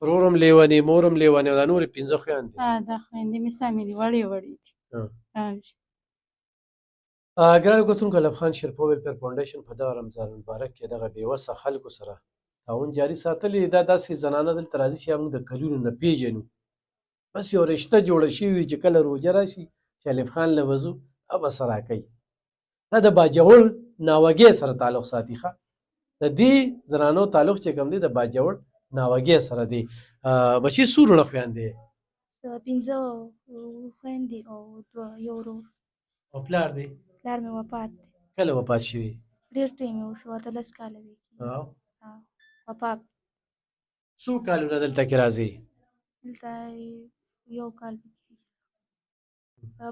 ورورم لیونی مورم لیونی او دا نورې 5 خویندې. دا خویندې مې سمې دي وړې وړې دي. جی. ګرانو کتونکو لبخان شیرپا ویلفیر فاونډیشن په دغه رمضان المبارک کې دغه بېوسه خلکو سره تعاون جاري ساتلي. دا داسې زنانه دلته راځي چې موږ د کلونو نه پېژنو، بس یو رشته جوړه شوې وي چې کله روژه راشي چې الف خان له وضو به سره کوي. دا د باجوړ ناوګۍ سره تعلق ساتي. ښه د دې زنانو تعلق چې کوم دی د باجوړ ناوګۍ سره دی. بچي څو وروڼه خویندې؟ 15 خویندې او یو ورور. او پلار دی؟ پلار مې وفات دی. کله وفات شوي؟ ډېر ټایم یې وشو، 18 کاله وی وفات. څو کالونه دلته کې راځي؟ دلته یو کال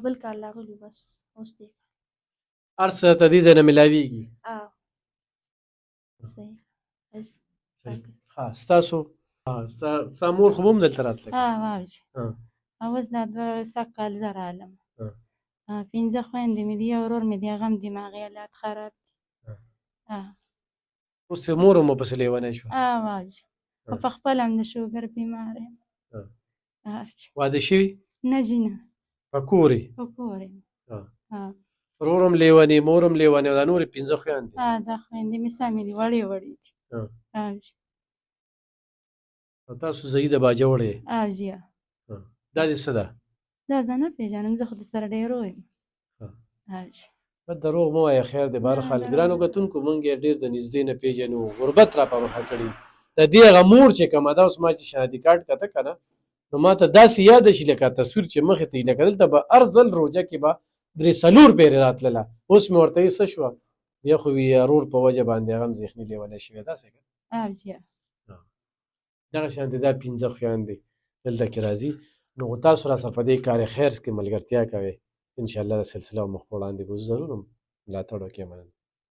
بل کال راغلي بس اوس دی. هر څه ته دې ځای نه میلاویږي؟ صحیح. ښه ستاسو ستا مور خو به هم دلته راتله؟ واوجه اوس دا 2 کال زه رالم. 15 خویندې مې دي، یو ورور مې دی، هغه هم دماغي حالات خراب دي. اوس مور هم ورپسې لیونی شوه؟ واوجه او په خپله هم د شوګر بیمار یم. واده شوي؟ نه جي نه. په کور یې؟ په کور یم. ورورم لیونی مورم لیونی او دا نورې 5 خویندې؟ دا خویندې مې سمې دي وړې وړې دي. او تاسو زوی د باجوړ یې؟ جی. دا دې څه ده؟ دا زه نه پېژنم، زه خو د سره ډېرو یم. دروغ مه وایه، خیر دی. بهرحال ګرانو کتونکو موږ یې ډېر د نږدې نه پېژنو، غربت را په مخه کړي. د دې هغه مور چې کومه ده، اوس ما چې شهادي کارت کته که نه نو ما ته داسې یاده شي لکه تصویر چې مخې ته لکه دلته به هر ځل روژه کې به 3-4 پېرې راتلله. اوس مې ورته څه شوه بیا خو وي ورور په وجه باندې هغه هم ذهني لیونی شوې. داسې که دغه شانتې دا 15 خویندې دلته کې راځي. نو تاسو راسره په دې کار خیر کې ملګرتیا کوئ، انشاءالله د سلسله مخ په وړاندې به ضرور ملاتړ وکړئ. مننه.